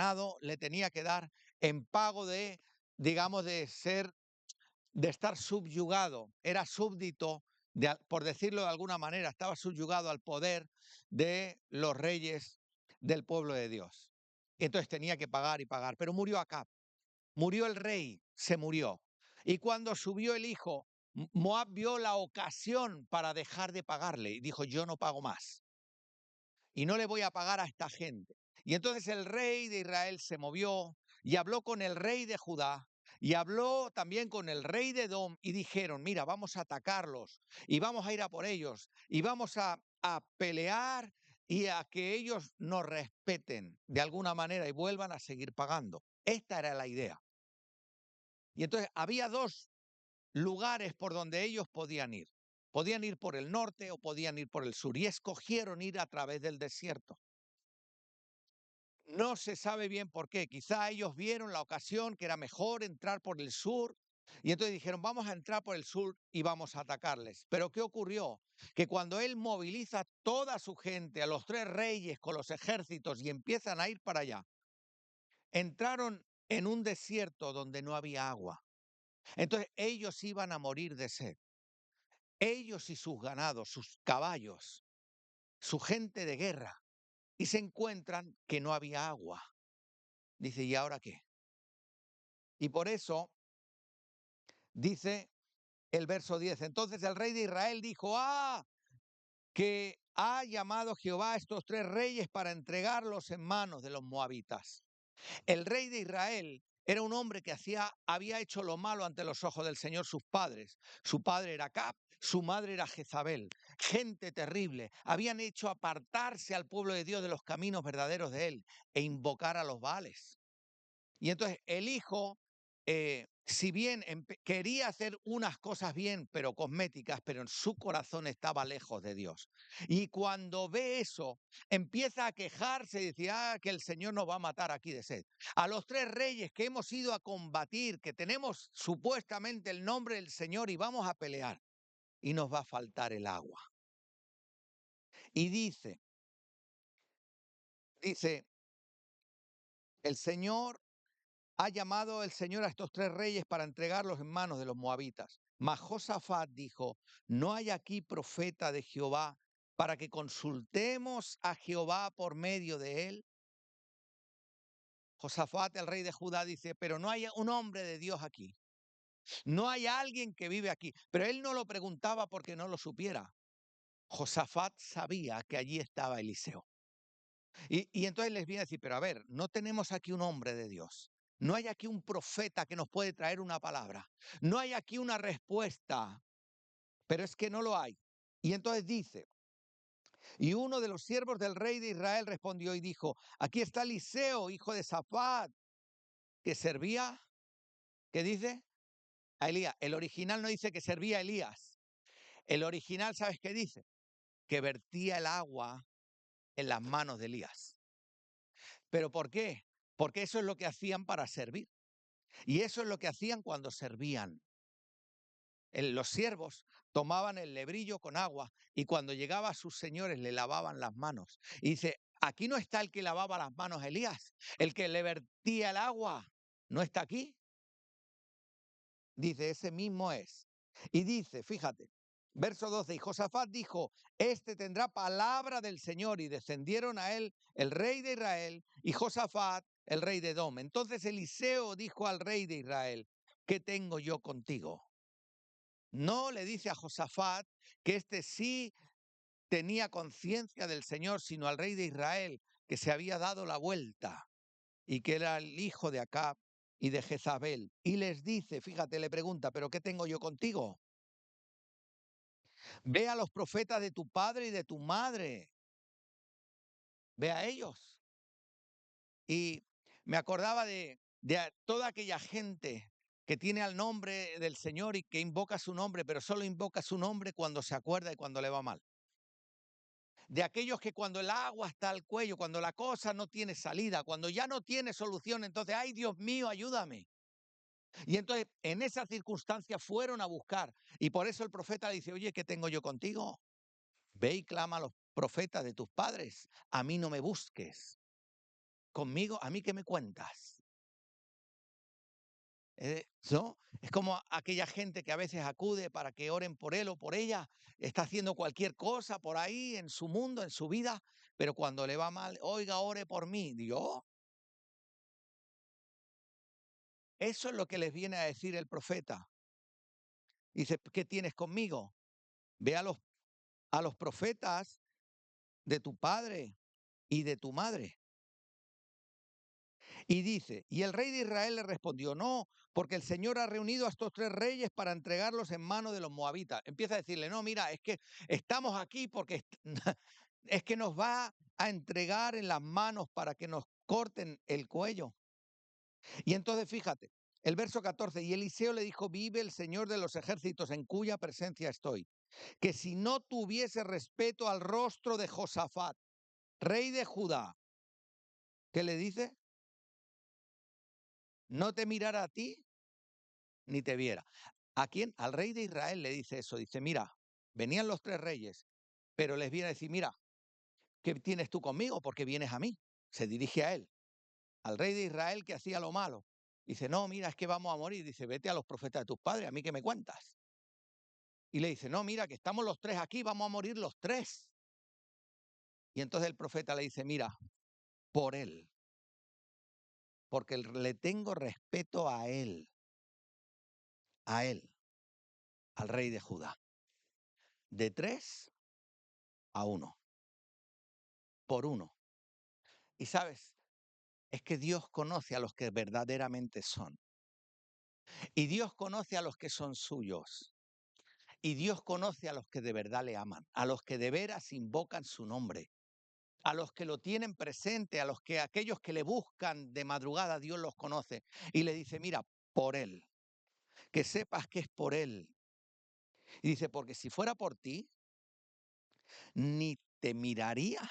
ganado le tenía que dar en pago de, digamos, de estar subyugado, era súbdito, por decirlo de alguna manera, estaba subyugado al poder de los reyes del pueblo de Dios. Entonces tenía que pagar y pagar, pero murió Acab, murió el rey, se murió. Y cuando subió el hijo, Moab vio la ocasión para dejar de pagarle y dijo, yo no pago más y no le voy a pagar a esta gente. Y entonces el rey de Israel se movió y habló con el rey de Judá y habló también con el rey de Edom y dijeron, mira, vamos a atacarlos y vamos a ir a por ellos y vamos a pelear y a que ellos nos respeten de alguna manera y vuelvan a seguir pagando. Esta era la idea. Y entonces había dos lugares por donde ellos podían ir. Podían ir por el norte o podían ir por el sur y escogieron ir a través del desierto. No se sabe bien por qué. Quizá ellos vieron la ocasión que era mejor entrar por el sur y entonces dijeron, vamos a entrar por el sur y vamos a atacarles. Pero ¿qué ocurrió? Que cuando él moviliza toda su gente, a los tres reyes con los ejércitos y empiezan a ir para allá, entraron en un desierto donde no había agua. Entonces ellos iban a morir de sed. Ellos y sus ganados, sus caballos, su gente de guerra. Y se encuentran que no había agua. Dice, ¿y ahora qué? Y por eso dice el verso 10. Entonces el rey de Israel dijo, que ha llamado Jehová a estos tres reyes para entregarlos en manos de los moabitas. El rey de Israel era un hombre que había hecho lo malo ante los ojos del Señor sus padres. Su padre era Acab, su madre era Jezabel. Gente terrible. Habían hecho apartarse al pueblo de Dios de los caminos verdaderos de él e invocar a los Baales. Y entonces el hijo, si bien quería hacer unas cosas bien, pero cosméticas, pero en su corazón estaba lejos de Dios. Y cuando ve eso, empieza a quejarse y dice, que el Señor nos va a matar aquí de sed. A los tres reyes que hemos ido a combatir, que tenemos supuestamente el nombre del Señor y vamos a pelear, y nos va a faltar el agua. Y dice, el Señor ha llamado el Señor a estos tres reyes para entregarlos en manos de los moabitas. Mas Josafat dijo, ¿no hay aquí profeta de Jehová para que consultemos a Jehová por medio de él? Josafat, el rey de Judá, dice, pero no hay un hombre de Dios aquí. No hay alguien que vive aquí. Pero él no lo preguntaba porque no lo supiera. Josafat sabía que allí estaba Eliseo. Y entonces les viene a decir, pero a ver, no tenemos aquí un hombre de Dios. No hay aquí un profeta que nos puede traer una palabra. No hay aquí una respuesta, pero es que no lo hay. Y entonces dice, y uno de los siervos del rey de Israel respondió y dijo, aquí está Eliseo, hijo de Safat, que servía, ¿qué dice? A Elías. El original no dice que servía a Elías. El original, ¿sabes qué dice? Que vertía el agua en las manos de Elías. ¿Pero por qué? Porque eso es lo que hacían para servir. Y eso es lo que hacían cuando servían. Los siervos tomaban el lebrillo con agua y cuando llegaba a sus señores le lavaban las manos. Y dice, aquí no está el que lavaba las manos a Elías, el que le vertía el agua, ¿no está aquí? Dice, ese mismo es. Y dice, fíjate, verso 12, y Josafat dijo, este tendrá palabra del Señor, y descendieron a él el rey de Israel y Josafat, el rey de Edom. Entonces Eliseo dijo al rey de Israel, ¿qué tengo yo contigo? No le dice a Josafat que este sí tenía conciencia del Señor, sino al rey de Israel, que se había dado la vuelta y que era el hijo de Acab y de Jezabel. Y les dice, fíjate, le pregunta, ¿pero qué tengo yo contigo? Ve a los profetas de tu padre y de tu madre. Ve a ellos. Y me acordaba de toda aquella gente que tiene al nombre del Señor y que invoca su nombre, pero solo invoca su nombre cuando se acuerda y cuando le va mal. De aquellos que cuando el agua está al cuello, cuando la cosa no tiene salida, cuando ya no tiene solución, entonces, ay Dios mío, ayúdame. Y entonces en esas circunstancias fueron a buscar. Y por eso el profeta le dice, oye, ¿qué tengo yo contigo? Ve y clama a los profetas de tus padres, a mí no me busques. conmigo, ¿a mí qué me cuentas? ¿No? Es como aquella gente que a veces acude para que oren por él o por ella, está haciendo cualquier cosa por ahí en su mundo, en su vida, pero cuando le va mal, oiga, ore por mí. Dios, eso es lo que les viene a decir el profeta. Dice, ¿qué tienes conmigo? Ve a los profetas de tu padre y de tu madre. Y dice, y el rey de Israel le respondió, no, porque el Señor ha reunido a estos tres reyes para entregarlos en manos de los moabitas. Empieza a decirle, no, mira, es que estamos aquí porque es que nos va a entregar en las manos para que nos corten el cuello. Y entonces fíjate, el verso 14, y Eliseo le dijo, vive el Señor de los ejércitos en cuya presencia estoy, que si no tuviese respeto al rostro de Josafat, rey de Judá, ¿qué le dice? No te mirara a ti ni te viera. ¿A quién? Al rey de Israel le dice eso. Dice, mira, venían los tres reyes, pero les viene a decir, mira, ¿qué tienes tú conmigo? Porque vienes a mí. Se dirige a él, al rey de Israel que hacía lo malo. Dice, no, mira, es que vamos a morir. Dice, vete a los profetas de tus padres, ¿a mí qué me cuentas? Y le dice, no, mira, que estamos los tres aquí, vamos a morir los tres. Y entonces el profeta le dice, mira, por él, porque le tengo respeto a él, al rey de Judá. De 3 a 1, por uno. Y sabes, es que Dios conoce a los que verdaderamente son. Y Dios conoce a los que son suyos. Y Dios conoce a los que de verdad le aman, a los que de veras invocan su nombre, a los que lo tienen presente, a los que aquellos que le buscan de madrugada, Dios los conoce. Y le dice, mira, por él, que sepas que es por él. Y dice, porque si fuera por ti, ni te miraría,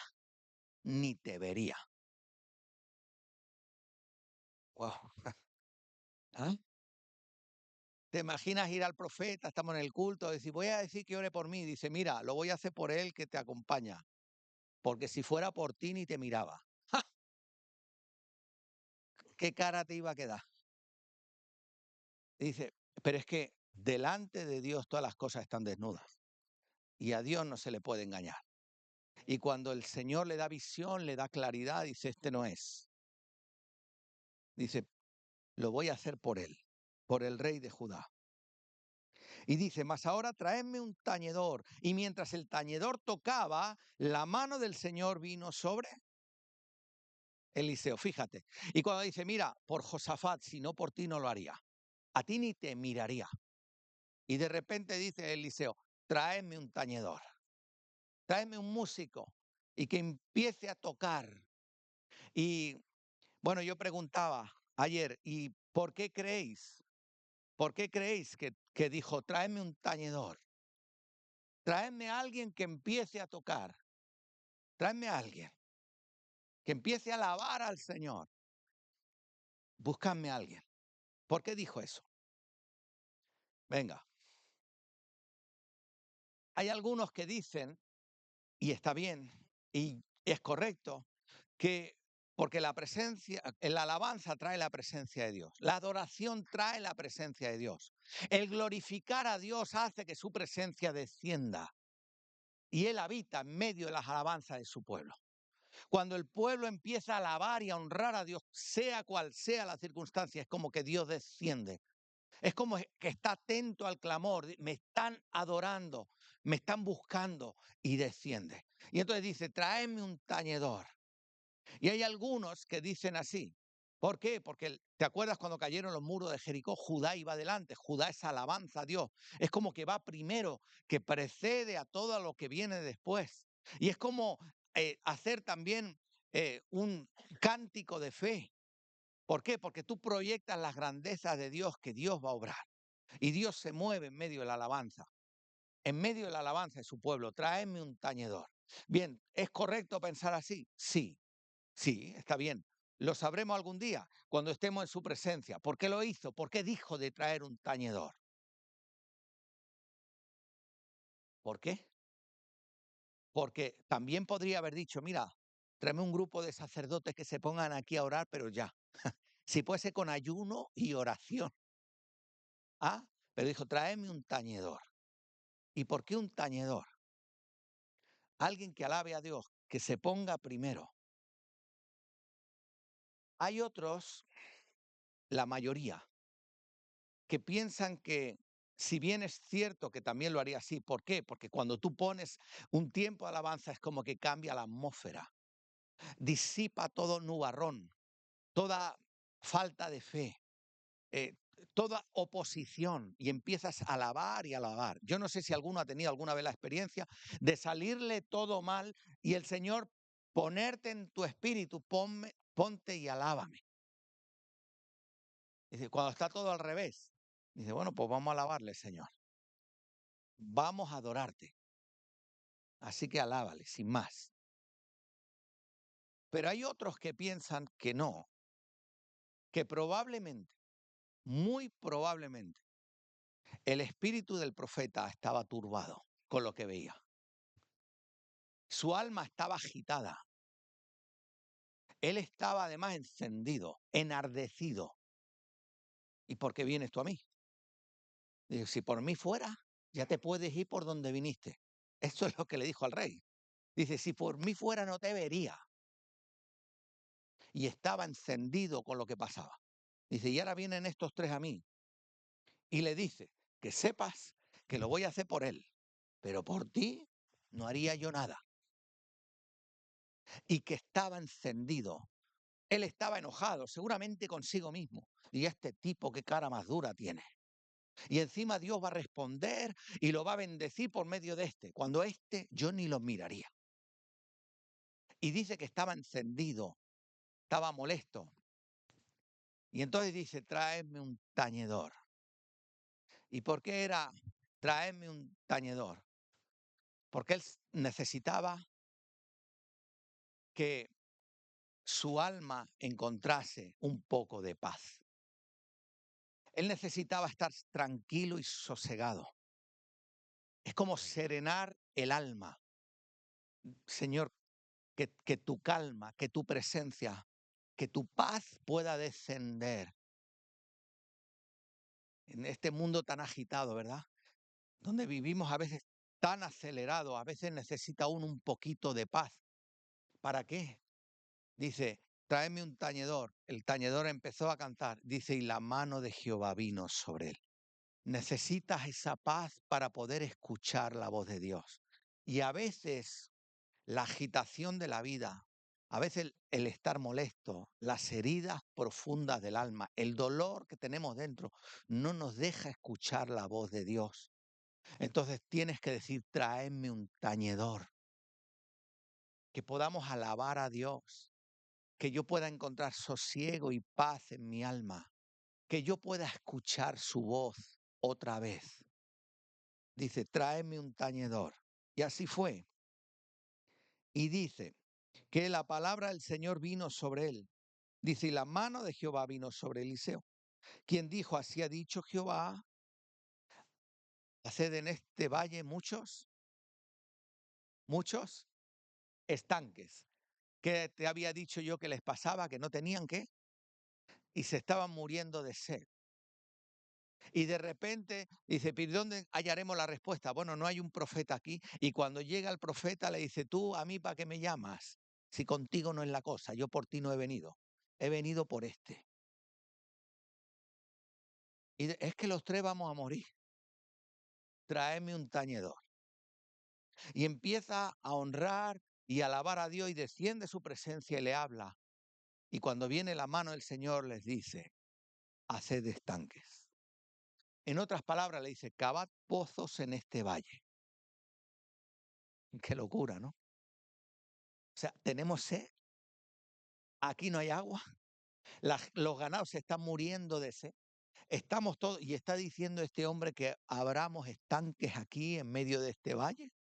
ni te vería. Wow. ¿Ah? ¿Te imaginas ir al profeta? Estamos en el culto, decir, voy a decir que ore por mí. Dice, mira, lo voy a hacer por él que te acompaña, porque si fuera por ti ni te miraba. ¡Ja! ¿Qué cara te iba a quedar? Dice, pero es que delante de Dios todas las cosas están desnudas y a Dios no se le puede engañar. Y cuando el Señor le da visión, le da claridad, dice, este no es. Dice, lo voy a hacer por él, por el rey de Judá. Y dice, mas ahora traedme un tañedor. Y mientras el tañedor tocaba, la mano del Señor vino sobre Eliseo, fíjate. Y cuando dice, mira, por Josafat, si no por ti no lo haría. A ti ni te miraría. Y de repente dice Eliseo, tráeme un tañedor, tráeme un músico y que empiece a tocar. Y bueno, yo preguntaba ayer, ¿y por qué creéis? ¿Por qué creéis que dijo, tráeme un tañedor? Tráeme a alguien que empiece a tocar. Tráeme a alguien que empiece a alabar al Señor. Búscame a alguien. ¿Por qué dijo eso? Venga, hay algunos que dicen, y está bien, y es correcto, que porque la presencia, la alabanza trae la presencia de Dios, la adoración trae la presencia de Dios. El glorificar a Dios hace que su presencia descienda y Él habita en medio de las alabanzas de su pueblo. Cuando el pueblo empieza a alabar y a honrar a Dios, sea cual sea la circunstancia, es como que Dios desciende. Es como que está atento al clamor, me están adorando, me están buscando y desciende. Y entonces dice, tráeme un tañedor. Y hay algunos que dicen así. ¿Por qué? Porque ¿te acuerdas cuando cayeron los muros de Jericó? Judá iba adelante, Judá es alabanza a Dios. Es como que va primero, que precede a todo lo que viene después. Y es como hacer también un cántico de fe. ¿Por qué? Porque tú proyectas las grandezas de Dios, que Dios va a obrar. Y Dios se mueve en medio de la alabanza. En medio de la alabanza de su pueblo, tráeme un tañedor. Bien, ¿es correcto pensar así? Sí, sí, está bien. Lo sabremos algún día, cuando estemos en su presencia. ¿Por qué lo hizo? ¿Por qué dijo de traer un tañedor? ¿Por qué? Porque también podría haber dicho, mira, tráeme un grupo de sacerdotes que se pongan aquí a orar, pero ya. Si fuese con ayuno y oración. Ah, pero dijo, tráeme un tañedor. ¿Y por qué un tañedor? Alguien que alabe a Dios, que se ponga primero. Hay otros, la mayoría, que piensan que si bien es cierto que también lo haría así, ¿por qué? Porque cuando tú pones un tiempo de alabanza es como que cambia la atmósfera, disipa todo nubarrón, toda falta de fe, eh, toda oposición y empiezas a alabar y alabar. Yo no sé si alguno ha tenido alguna vez la experiencia de salirle todo mal y el Señor ponerte en tu espíritu, ponte y alábame. Dice, cuando está todo al revés, dice, bueno, pues vamos a alabarle, Señor. Vamos a adorarte. Así que alábale, sin más. Pero hay otros que piensan que no, que probablemente, muy probablemente, el espíritu del profeta estaba turbado con lo que veía. Su alma estaba agitada. Él estaba además encendido, enardecido. ¿Y por qué vienes tú a mí? Digo, si por mí fuera, ya te puedes ir por donde viniste. Eso es lo que le dijo al rey. Dice, si por mí fuera no te vería. Y estaba encendido con lo que pasaba. Dice, y ahora vienen estos tres a mí. Y le dice, que sepas que lo voy a hacer por él, pero por ti no haría yo nada. Y que estaba encendido. Él estaba enojado, seguramente consigo mismo. Y este tipo, qué cara más dura tiene. Y encima Dios va a responder y lo va a bendecir por medio de este, cuando este yo ni lo miraría. Y dice que estaba encendido, estaba molesto. Y entonces dice, tráeme un tañedor. ¿Y por qué era tráeme un tañedor? Porque él necesitaba que su alma encontrase un poco de paz. Él necesitaba estar tranquilo y sosegado. Es como serenar el alma. Señor, que tu calma, que tu presencia, que tu paz pueda descender en este mundo tan agitado, ¿verdad? Donde vivimos a veces tan acelerado, a veces necesita uno un poquito de paz. ¿Para qué? Dice, tráeme un tañedor. El tañedor empezó a cantar. Dice, y la mano de Jehová vino sobre él. Necesitas esa paz para poder escuchar la voz de Dios. Y a veces la agitación de la vida, a veces el estar molesto, las heridas profundas del alma, el dolor que tenemos dentro, no nos deja escuchar la voz de Dios. Entonces tienes que decir, tráeme un tañedor, que podamos alabar a Dios, que yo pueda encontrar sosiego y paz en mi alma, que yo pueda escuchar su voz otra vez. Dice, tráeme un tañedor. Y así fue. Y dice que la palabra del Señor vino sobre él. Dice, y la mano de Jehová vino sobre Eliseo, quien dijo, así ha dicho Jehová, haced en este valle muchos estanques. ¿Qué te había dicho yo que les pasaba? Que no tenían qué. Y se estaban muriendo de sed. Y de repente dice, ¿pero dónde hallaremos la respuesta? Bueno, no hay un profeta aquí. Y cuando llega el profeta le dice, tú a mí ¿para qué me llamas? Si contigo no es la cosa, yo por ti no he venido. He venido por este. Y es que los tres vamos a morir. Tráeme un tañedor. Y empieza a honrar y alabar a Dios y desciende su presencia y le habla. Y cuando viene la mano del Señor les dice, haced estanques. En otras palabras le dice, cavad pozos en este valle. Qué locura, ¿no? O sea, tenemos sed, aquí no hay agua, los ganados se están muriendo de sed. Estamos todos, y está diciendo este hombre que abramos estanques aquí en medio de este valle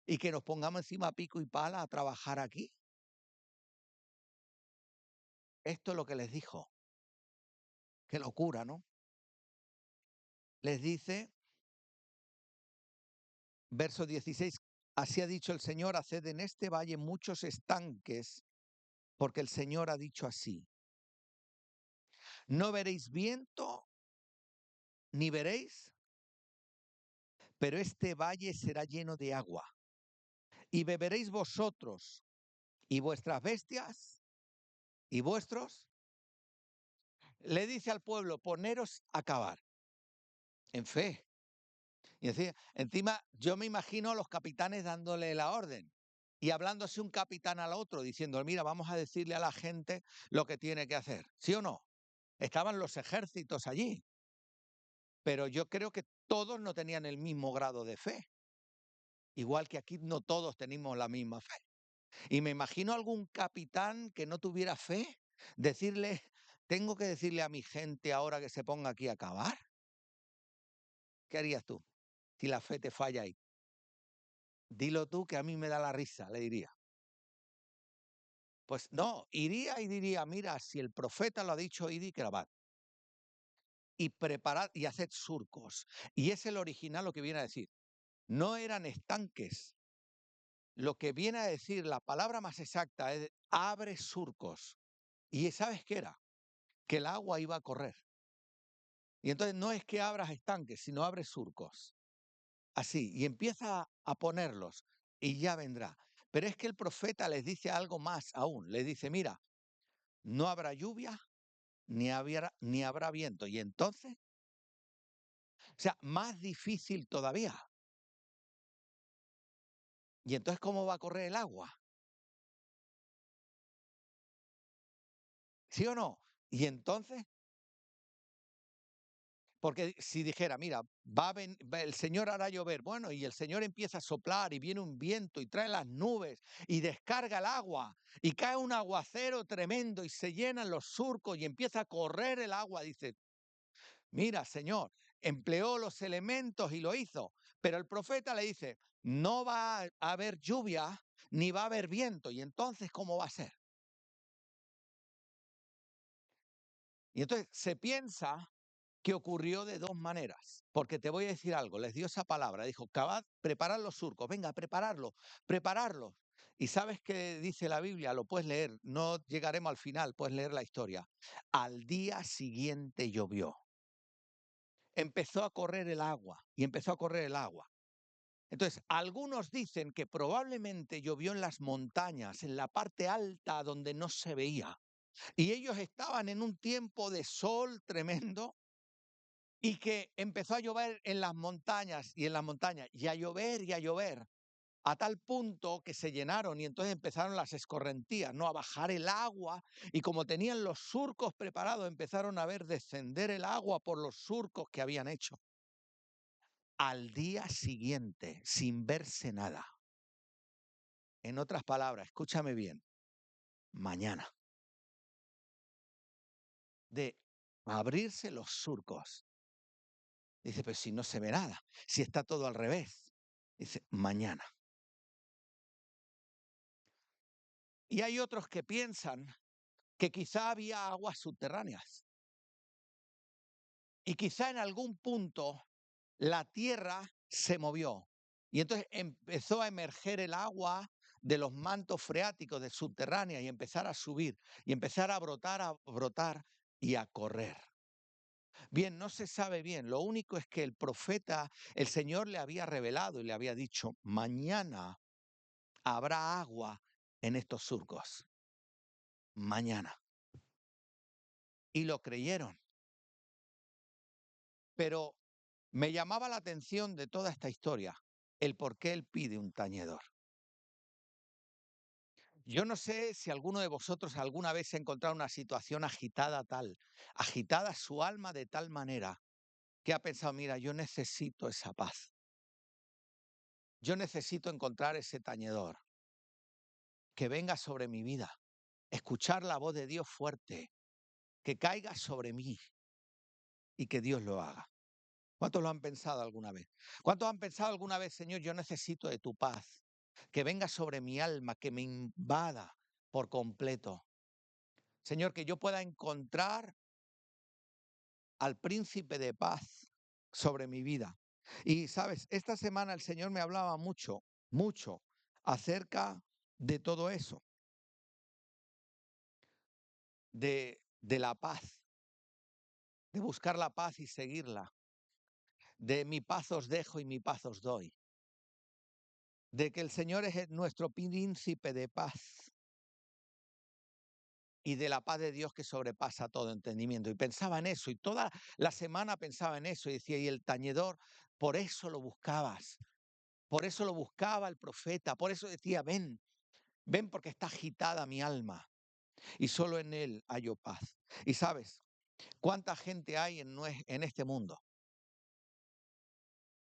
y que nos pongamos encima pico y pala a trabajar aquí. Esto es lo que les dijo. Qué locura, ¿no? Les dice, verso 16, Así ha dicho el Señor, haced en este valle muchos estanques, porque el Señor ha dicho así. No veréis viento, ni veréis, pero este valle será lleno de agua. Y beberéis vosotros y vuestras bestias y vuestros. Le dice al pueblo, poneros a cavar en fe. Y encima yo me imagino a los capitanes dándole la orden y hablándose un capitán al otro, diciendo, mira, vamos a decirle a la gente lo que tiene que hacer. ¿Sí o no? Estaban los ejércitos allí, pero yo creo que todos no tenían el mismo grado de fe. Igual que aquí no todos tenemos la misma fe. Y me imagino algún capitán que no tuviera fe, decirle, tengo que decirle a mi gente ahora que se ponga aquí a cavar. ¿Qué harías tú si la fe te falla ahí? Dilo tú que a mí me da la risa, le diría. Pues no, iría y diría, mira, si el profeta lo ha dicho, id y grabad. Y preparad y haced surcos. Y es el original lo que viene a decir. No eran estanques. Lo que viene a decir, la palabra más exacta es abre surcos. ¿Y sabes qué era? Que el agua iba a correr. Y entonces no es que abras estanques, sino abres surcos. Así, y empieza a ponerlos y ya vendrá. Pero es que el profeta les dice algo más aún. Les dice, mira, no habrá lluvia ni habrá viento. Y entonces, o sea, más difícil todavía. ¿Y entonces cómo va a correr el agua? ¿Sí o no? Y entonces, porque si dijera, mira, el Señor hará llover, bueno, y el Señor empieza a soplar y viene un viento y trae las nubes y descarga el agua y cae un aguacero tremendo y se llenan los surcos y empieza a correr el agua, dice, mira, Señor, empleó los elementos y lo hizo, pero el profeta le dice, no va a haber lluvia ni va a haber viento, y entonces, ¿cómo va a ser? Y entonces se piensa que ocurrió de dos maneras, porque te voy a decir algo, les dio esa palabra, dijo, cavad, preparad los surcos, venga, prepararlo, prepararlos. Y sabes qué dice la Biblia, lo puedes leer, no llegaremos al final, puedes leer la historia. Al día siguiente llovió. Empezó a correr el agua y empezó a correr el agua. Entonces, algunos dicen que probablemente llovió en las montañas, en la parte alta donde no se veía. Y ellos estaban en un tiempo de sol tremendo y que empezó a llover en las montañas y en las montañas y a llover, a tal punto que se llenaron y entonces empezaron las escorrentías, ¿no? A bajar el agua y como tenían los surcos preparados, empezaron a ver descender el agua por los surcos que habían hecho. Al día siguiente, sin verse nada. En otras palabras, escúchame bien, mañana, de abrirse los surcos. Dice, pero si no se ve nada, si está todo al revés. Dice, mañana. Y hay otros que piensan que quizá había aguas subterráneas. Y quizá en algún punto la tierra se movió. Y entonces empezó a emerger el agua de los mantos freáticos de subterránea y empezar a subir y empezar a brotar y a correr. Bien, no se sabe bien. Lo único es que el profeta, el Señor le había revelado y le había dicho, mañana habrá agua en estos surcos. Mañana. Y lo creyeron. Pero me llamaba la atención de toda esta historia el por qué él pide un tañedor. Yo no sé si alguno de vosotros alguna vez se ha encontrado una situación agitada agitada su alma de tal manera que ha pensado, mira, yo necesito esa paz. Yo necesito encontrar ese tañedor que venga sobre mi vida, escuchar la voz de Dios fuerte, que caiga sobre mí y que Dios lo haga. ¿Cuántos lo han pensado alguna vez? ¿Cuántos han pensado alguna vez, Señor, yo necesito de tu paz, que venga sobre mi alma, que me invada por completo? Señor, que yo pueda encontrar al príncipe de paz sobre mi vida. Y sabes, esta semana el Señor me hablaba mucho mucho acerca de todo eso, de la paz, de buscar la paz y seguirla, de mi paz os dejo y mi paz os doy, de que el Señor es nuestro príncipe de paz y de la paz de Dios que sobrepasa todo entendimiento. Y pensaba en eso, y toda la semana pensaba en eso, y decía, y el tañedor, por eso lo buscabas, por eso lo buscaba el profeta, por eso decía, ven, ven porque está agitada mi alma, y solo en él hallo paz. Y sabes, cuánta gente hay en este mundo,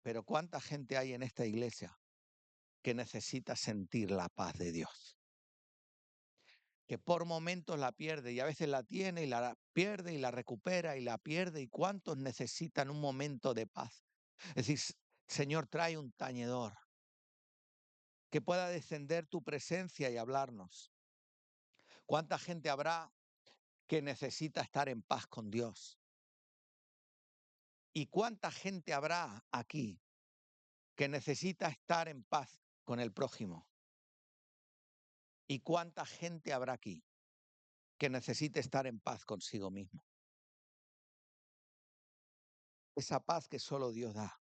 pero cuánta gente hay en esta iglesia que necesita sentir la paz de Dios, que por momentos la pierde y a veces la tiene y la pierde y la recupera y la pierde, y cuántos necesitan un momento de paz. Es decir, Señor, trae un tañedor que pueda descender tu presencia y hablarnos. ¿Cuánta gente habrá que necesita estar en paz con Dios? ¿Y cuánta gente habrá aquí que necesita estar en paz con el prójimo? ¿Y cuánta gente habrá aquí que necesite estar en paz consigo mismo? Esa paz que solo Dios da,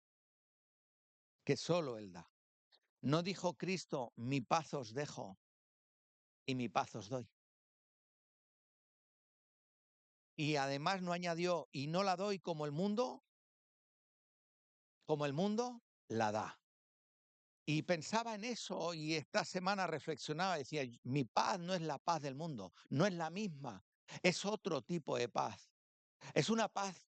que solo Él da. ¿No dijo Cristo, mi paz os dejo y mi paz os doy? Y además no añadió, y no la doy como el mundo la da. Y pensaba en eso y esta semana reflexionaba, decía, mi paz no es la paz del mundo, no es la misma, es otro tipo de paz. Es una paz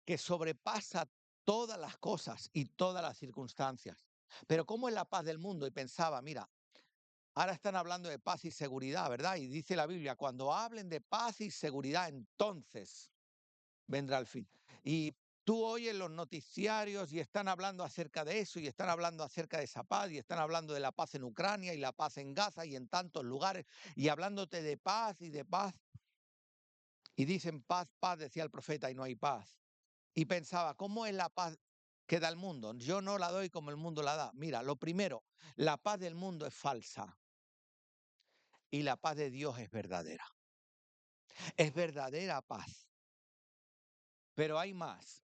que sobrepasa todas las cosas y todas las circunstancias. Pero ¿cómo es la paz del mundo? Y pensaba, mira, ahora están hablando de paz y seguridad, ¿verdad? Y dice la Biblia, cuando hablen de paz y seguridad, entonces vendrá el fin. Y tú oyes los noticiarios y están hablando acerca de eso, y están hablando acerca de esa paz, y están hablando de la paz en Ucrania y la paz en Gaza y en tantos lugares, y hablándote de paz y de paz. Y dicen paz, paz, decía el profeta, y no hay paz. Y pensaba, ¿cómo es la paz que da el mundo? Yo no la doy como el mundo la da. Mira, lo primero, la paz del mundo es falsa y la paz de Dios es verdadera. Es verdadera paz. Pero hay más.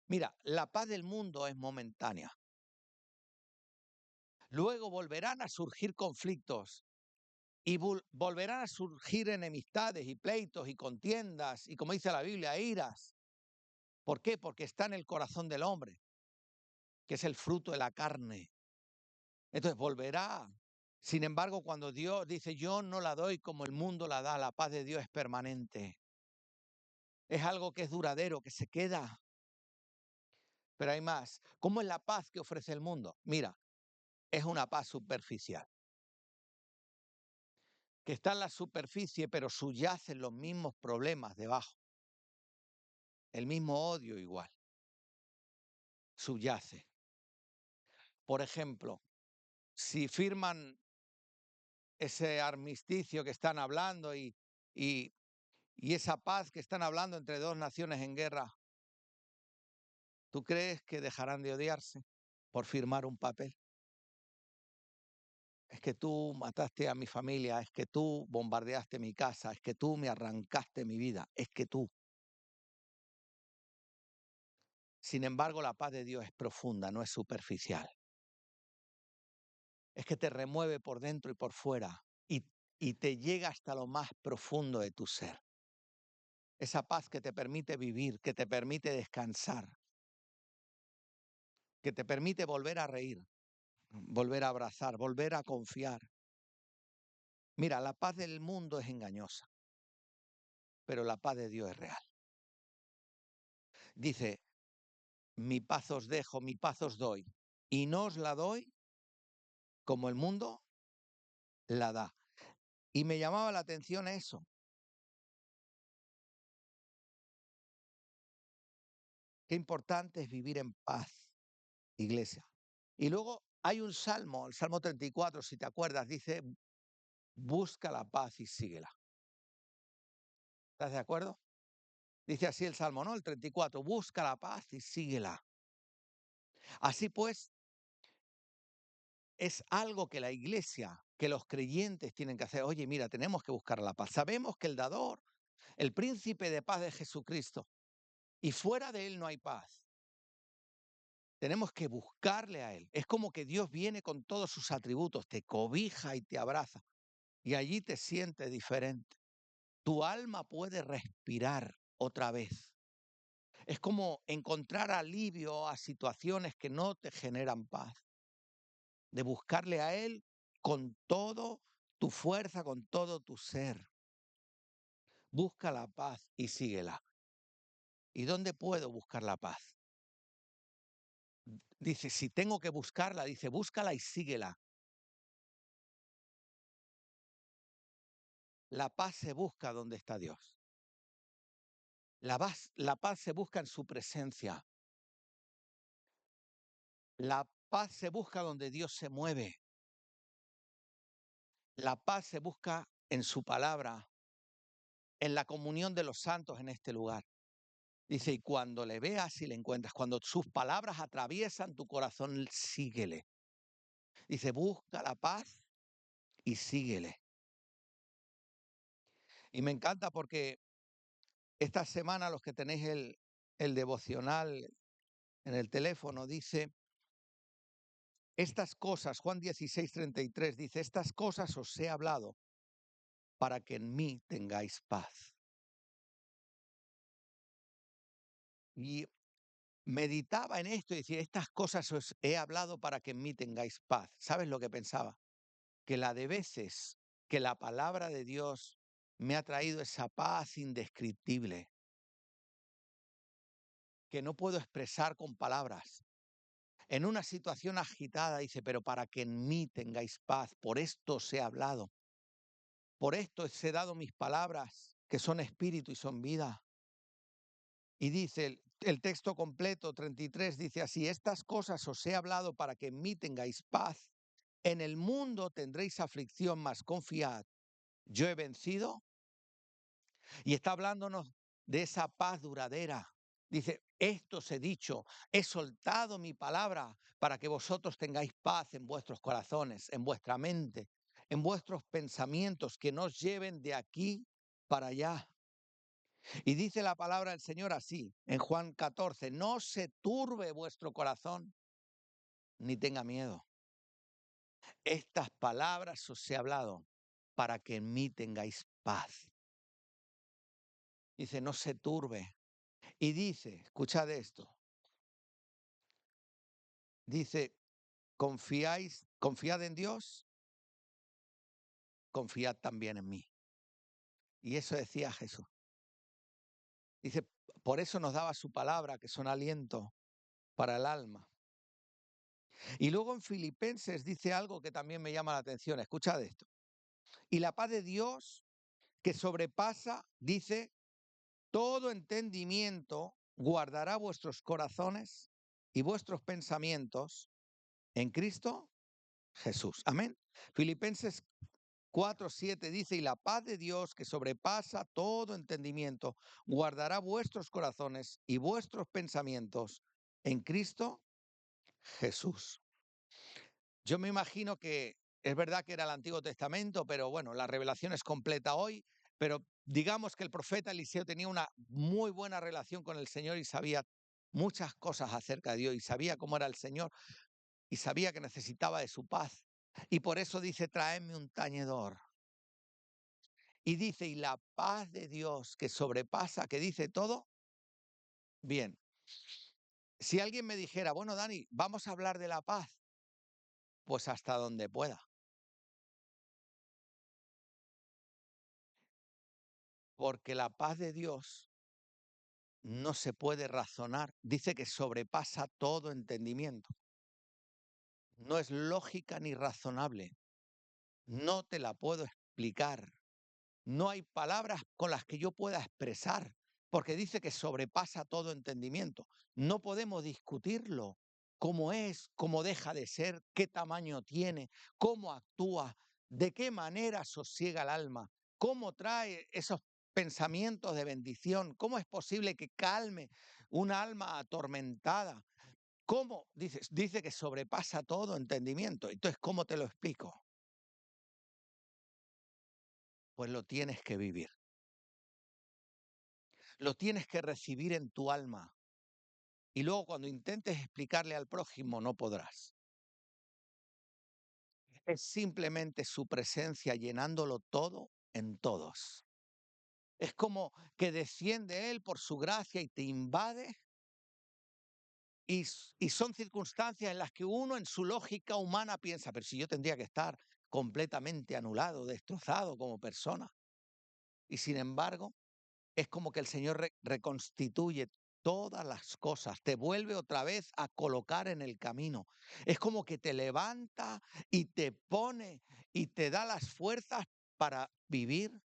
Mira, la paz del mundo es momentánea. Luego volverán a surgir conflictos y volverán a surgir enemistades y pleitos y contiendas y, como dice la Biblia, iras. ¿Por qué? Porque está en el corazón del hombre, que es el fruto de la carne. Entonces volverá. Sin embargo, cuando Dios dice, yo no la doy como el mundo la da, la paz de Dios es permanente. Es algo que es duradero, que se queda. Pero hay más. ¿Cómo es la paz que ofrece el mundo? Mira, es una paz superficial, que está en la superficie, pero subyacen los mismos problemas debajo. El mismo odio igual, subyace. Por ejemplo, si firman ese armisticio que están hablando y, y esa paz que están hablando entre dos naciones en guerra, ¿tú crees que dejarán de odiarse por firmar un papel? Es que tú mataste a mi familia, es que tú bombardeaste mi casa, es que tú me arrancaste mi vida, es que tú. Sin embargo, la paz de Dios es profunda, no es superficial. Es que te remueve por dentro y por fuera y te llega hasta lo más profundo de tu ser. Esa paz que te permite vivir, que te permite descansar, que te permite volver a reír, volver a abrazar, volver a confiar. Mira, la paz del mundo es engañosa, pero la paz de Dios es real. Dice, mi paz os dejo, mi paz os doy, y no os la doy como el mundo la da. Y me llamaba la atención eso. Qué importante es vivir en paz, iglesia. Y luego hay un salmo, el Salmo 34, si te acuerdas, dice, busca la paz y síguela. ¿Estás de acuerdo? Dice así el salmo, ¿no? El 34, busca la paz y síguela. Así pues, es algo que la iglesia, que los creyentes tienen que hacer. Oye, mira, tenemos que buscar la paz. Sabemos que el dador, el príncipe de paz de Jesucristo, y fuera de él no hay paz. Tenemos que buscarle a él. Es como que Dios viene con todos sus atributos, te cobija y te abraza, y allí te sientes diferente. Tu alma puede respirar otra vez. Es como encontrar alivio a situaciones que no te generan paz. De buscarle a él con todo tu fuerza, con todo tu ser. Busca la paz y síguela. ¿Y dónde puedo buscar la paz? Dice, si tengo que buscarla, dice, búscala y síguela. La paz se busca donde está Dios. La paz se busca en su presencia. La paz se busca donde Dios se mueve. La paz se busca en su palabra, en la comunión de los santos en este lugar. Dice, y cuando le veas y le encuentras, cuando sus palabras atraviesan tu corazón, síguele. Dice, busca la paz y síguele. Y me encanta porque esta semana los que tenéis el devocional en el teléfono, dice, estas cosas, Juan 16:33 dice, estas cosas os he hablado para que en mí tengáis paz. Y meditaba en esto y decía, estas cosas os he hablado para que en mí tengáis paz. ¿Sabes lo que pensaba? Que la de veces que la palabra de Dios me ha traído esa paz indescriptible, que no puedo expresar con palabras. En una situación agitada dice, pero para que en mí tengáis paz, por esto os he hablado, por esto os he dado mis palabras, que son espíritu y son vida. Y dice el texto completo, 33, dice así, estas cosas os he hablado para que en mí tengáis paz. En el mundo tendréis aflicción, mas confiad, yo he vencido. Y está hablándonos de esa paz duradera. Dice, esto os he dicho, he soltado mi palabra para que vosotros tengáis paz en vuestros corazones, en vuestra mente, en vuestros pensamientos, que no os lleven de aquí para allá. Y dice la palabra del Señor así, en Juan 14, no se turbe vuestro corazón, ni tenga miedo. Estas palabras os he hablado para que en mí tengáis paz. Dice, no se turbe. Y dice, escuchad esto, dice, confiad en Dios, confiad también en mí. Y eso decía Jesús. Dice, por eso nos daba su palabra, que son aliento para el alma. Y luego en Filipenses dice algo que también me llama la atención. Escuchad esto. Y la paz de Dios, que sobrepasa, dice, todo entendimiento, guardará vuestros corazones y vuestros pensamientos en Cristo Jesús. Amén. Filipenses 4:7 dice, y la paz de Dios que sobrepasa todo entendimiento, guardará vuestros corazones y vuestros pensamientos en Cristo Jesús. Yo me imagino que es verdad que era el Antiguo Testamento, pero bueno, la revelación es completa hoy, pero digamos que el profeta Eliseo tenía una muy buena relación con el Señor y sabía muchas cosas acerca de Dios y sabía cómo era el Señor y sabía que necesitaba de su paz. Y por eso dice, tráeme un tañedor. Y dice, y la paz de Dios que sobrepasa, que dice todo, bien. Si alguien me dijera, bueno, Dani, vamos a hablar de la paz, pues hasta donde pueda, porque la paz de Dios no se puede razonar. Dice que sobrepasa todo entendimiento. No es lógica ni razonable. No te la puedo explicar. No hay palabras con las que yo pueda expresar, porque dice que sobrepasa todo entendimiento. No podemos discutirlo. Cómo es, cómo deja de ser, qué tamaño tiene, cómo actúa, de qué manera sosiega el alma, cómo trae esos pensamientos de bendición, cómo es posible que calme un alma atormentada, ¿Cómo? Dice que sobrepasa todo entendimiento. Entonces, ¿cómo te lo explico? Pues lo tienes que vivir, lo tienes que recibir en tu alma. Y luego cuando intentes explicarle al prójimo, no podrás. Es simplemente su presencia llenándolo todo en todos. Es como que desciende Él por su gracia y te invade. Y son circunstancias en las que uno en su lógica humana piensa, pero si yo tendría que estar completamente anulado, destrozado como persona. Y sin embargo, es como que el Señor reconstituye todas las cosas, te vuelve otra vez a colocar en el camino. Es como que te levanta y te pone y te da las fuerzas para vivir,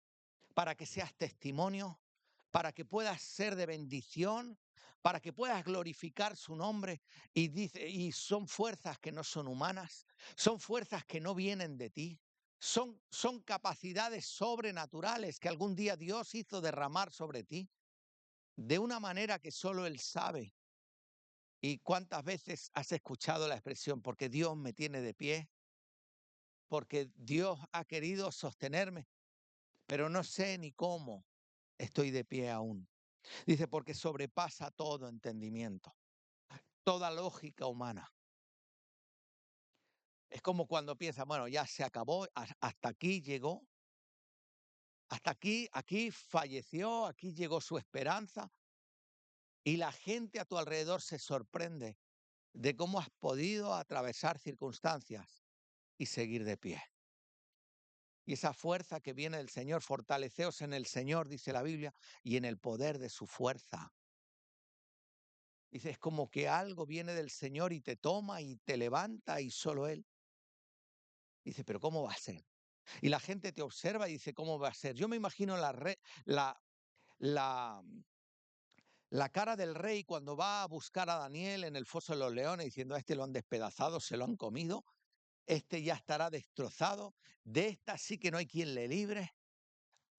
para que seas testimonio, para que puedas ser de bendición, para que puedas glorificar su nombre. Y dice, y son fuerzas que no son humanas, son fuerzas que no vienen de ti. Son capacidades sobrenaturales que algún día Dios hizo derramar sobre ti de una manera que solo Él sabe. ¿Y cuántas veces has escuchado la expresión, porque Dios me tiene de pie, porque Dios ha querido sostenerme, pero no sé ni cómo estoy de pie aún? Dice, porque sobrepasa todo entendimiento, toda lógica humana. Es como cuando piensas, bueno, ya se acabó, hasta aquí llegó, hasta aquí falleció, aquí llegó su esperanza, y la gente a tu alrededor se sorprende de cómo has podido atravesar circunstancias y seguir de pie. Y esa fuerza que viene del Señor, fortaleceos en el Señor, dice la Biblia, y en el poder de su fuerza. Dice, es como que algo viene del Señor y te toma y te levanta y solo Él. Dice, pero ¿cómo va a ser? Y la gente te observa y dice, ¿cómo va a ser? Yo me imagino la, la, la cara del rey cuando va a buscar a Daniel en el foso de los leones diciendo, a este lo han despedazado, se lo han comido, este ya estará destrozado, de esta sí que no hay quien le libre.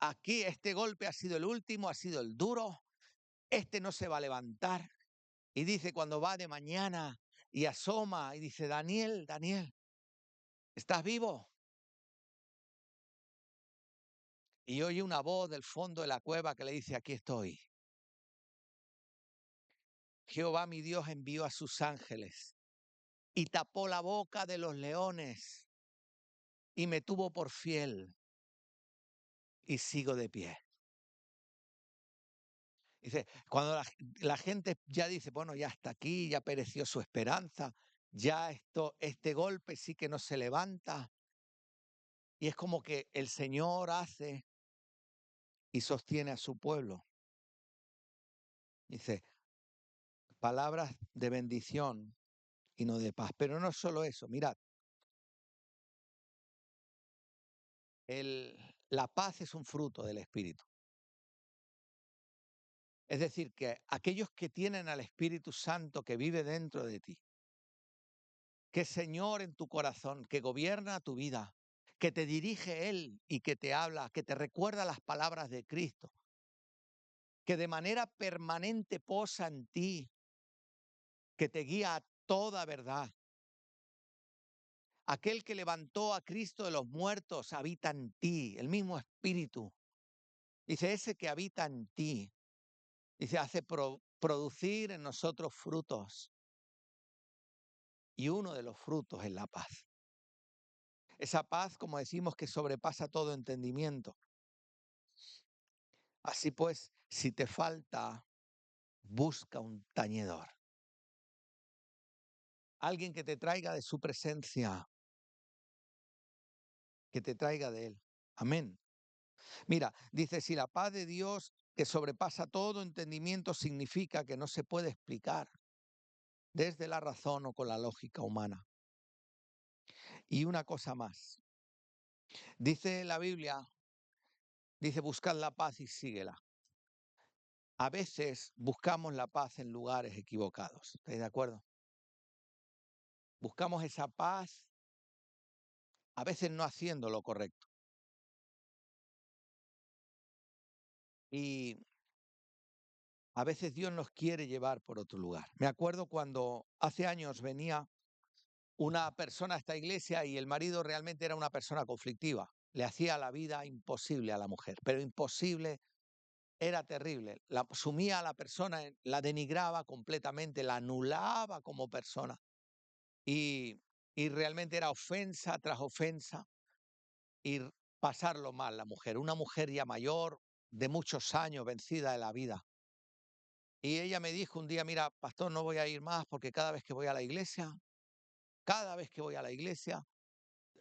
Aquí este golpe ha sido el último, ha sido el duro, este no se va a levantar. Y dice cuando va de mañana y asoma y dice, Daniel, Daniel, ¿estás vivo? Y oye una voz del fondo de la cueva que le dice, aquí estoy. Jehová mi Dios envió a sus ángeles y tapó la boca de los leones y me tuvo por fiel y sigo de pie. Dice, cuando la gente ya dice, bueno, ya está aquí, ya pereció su esperanza, ya este golpe sí que no se levanta. Y es como que el Señor hace y sostiene a su pueblo. Dice, palabras de bendición y no de paz. Pero no solo eso, mirad, la paz es un fruto del Espíritu. Es decir, que aquellos que tienen al Espíritu Santo que vive dentro de ti, que es Señor en tu corazón, que gobierna tu vida, que te dirige Él y que te habla, que te recuerda las palabras de Cristo, que de manera permanente posa en ti, que te guía a toda verdad. Aquel que levantó a Cristo de los muertos habita en ti, el mismo Espíritu. Dice, ese que habita en ti, dice, hace producir en nosotros frutos. Y uno de los frutos es la paz. Esa paz, como decimos, que sobrepasa todo entendimiento. Así pues, si te falta, busca un tañedor. Alguien que te traiga de su presencia, que te traiga de Él. Amén. Mira, dice, si la paz de Dios que sobrepasa todo entendimiento significa que no se puede explicar desde la razón o con la lógica humana. Y una cosa más. Dice la Biblia, dice, buscad la paz y síguela. A veces buscamos la paz en lugares equivocados. ¿Estáis de acuerdo? Buscamos esa paz, a veces no haciendo lo correcto. Y A veces Dios nos quiere llevar por otro lugar. Me acuerdo cuando hace años venía una persona a esta iglesia y el marido realmente era una persona conflictiva. Le hacía la vida imposible a la mujer, pero imposible, era terrible. La sumía a la persona, la denigraba completamente, la anulaba como persona y, y realmente era ofensa tras ofensa y pasarlo mal la mujer. Una mujer ya mayor, de muchos años, vencida de la vida. Y ella me dijo un día, mira, pastor, no voy a ir más porque cada vez que voy a la iglesia,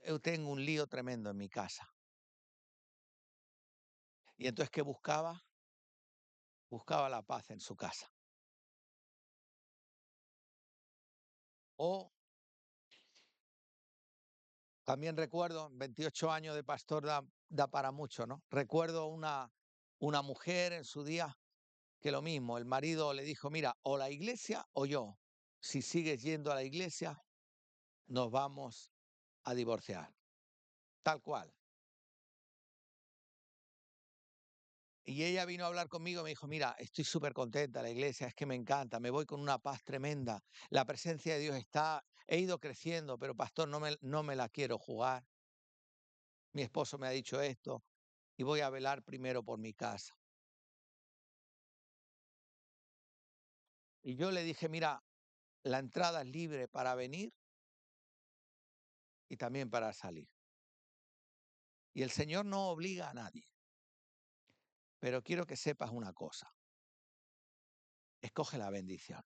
yo tengo un lío tremendo en mi casa. Y entonces, ¿qué buscaba? Buscaba la paz en su casa. O también recuerdo, 28 años de pastor da para mucho, ¿no? Recuerdo una mujer en su día que lo mismo, el marido le dijo, mira, o la iglesia o yo. Si sigues yendo a la iglesia, nos vamos a divorciar. Tal cual. Y ella vino a hablar conmigo y me dijo, mira, estoy súper contenta en la iglesia, es que me encanta, me voy con una paz tremenda, la presencia de Dios está, he ido creciendo, pero pastor, no me la quiero jugar. Mi esposo me ha dicho esto y voy a velar primero por mi casa. Y yo le dije, mira, la entrada es libre para venir y también para salir. Y el Señor no obliga a nadie, pero quiero que sepas una cosa, escoge la bendición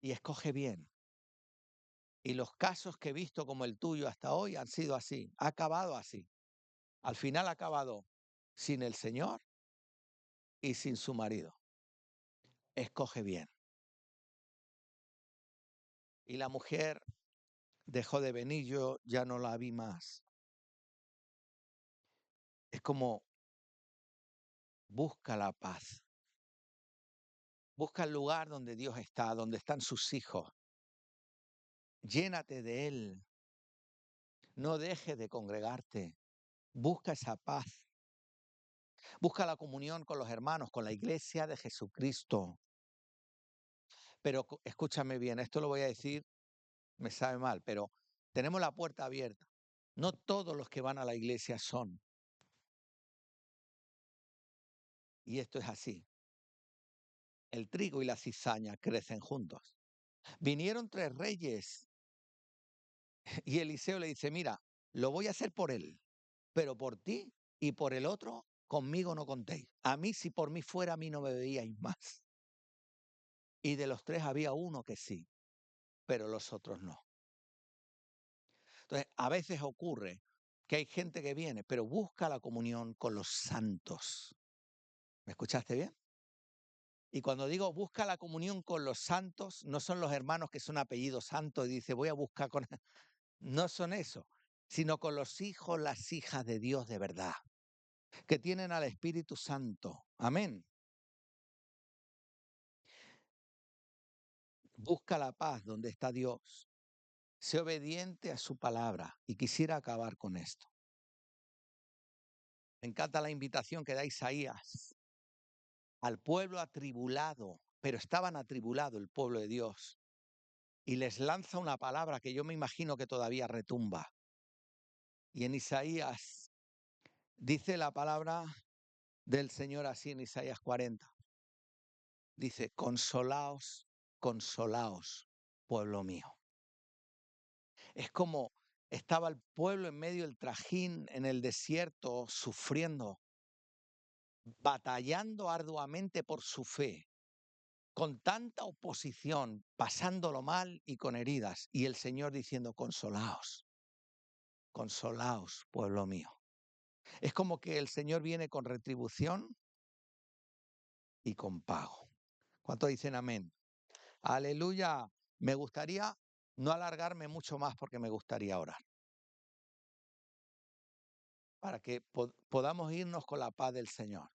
y escoge bien. Y los casos que he visto como el tuyo hasta hoy han sido así, ha acabado así. Al final ha acabado sin el Señor y sin su marido. Escoge bien. Y la mujer dejó de venir, yo ya no la vi más. Es como busca la paz. Busca el lugar donde Dios está, donde están sus hijos. Llénate de Él. No dejes de congregarte. Busca esa paz. Busca la comunión con los hermanos, con la iglesia de Jesucristo. Pero escúchame bien, esto lo voy a decir, me sabe mal, pero tenemos la puerta abierta. No todos los que van a la iglesia son. Y esto es así. El trigo y la cizaña crecen juntos. Vinieron 3 reyes y Eliseo le dice, mira, lo voy a hacer por él, pero por ti y por el otro, conmigo no contéis. A mí, si por mí fuera, a mí no me veíais más. Y de los 3 había uno que sí, pero los otros no. Entonces, a veces ocurre que hay gente que viene, pero busca la comunión con los santos. ¿Me escuchaste bien? Y cuando digo busca la comunión con los santos, no son los hermanos que son apellidos santos y dice voy a buscar con... No son eso, sino con los hijos, las hijas de Dios de verdad, que tienen al Espíritu Santo. Amén. Busca la paz donde está Dios. Sé obediente a su palabra. Y quisiera acabar con esto. Me encanta la invitación que da Isaías al pueblo atribulado, pero estaban atribulado el pueblo de Dios. Y les lanza una palabra que yo me imagino que todavía retumba. Y en Isaías dice la palabra del Señor así en Isaías 40. Dice, consolaos, consolaos, pueblo mío. Es como estaba el pueblo en medio del trajín, en el desierto, sufriendo, batallando arduamente por su fe, con tanta oposición, pasándolo mal y con heridas. Y el Señor diciendo, consolaos, consolaos, pueblo mío. Es como que el Señor viene con retribución y con pago. ¿Cuántos dicen amén? Aleluya. Me gustaría no alargarme mucho más porque me gustaría orar. Para que podamos irnos con la paz del Señor.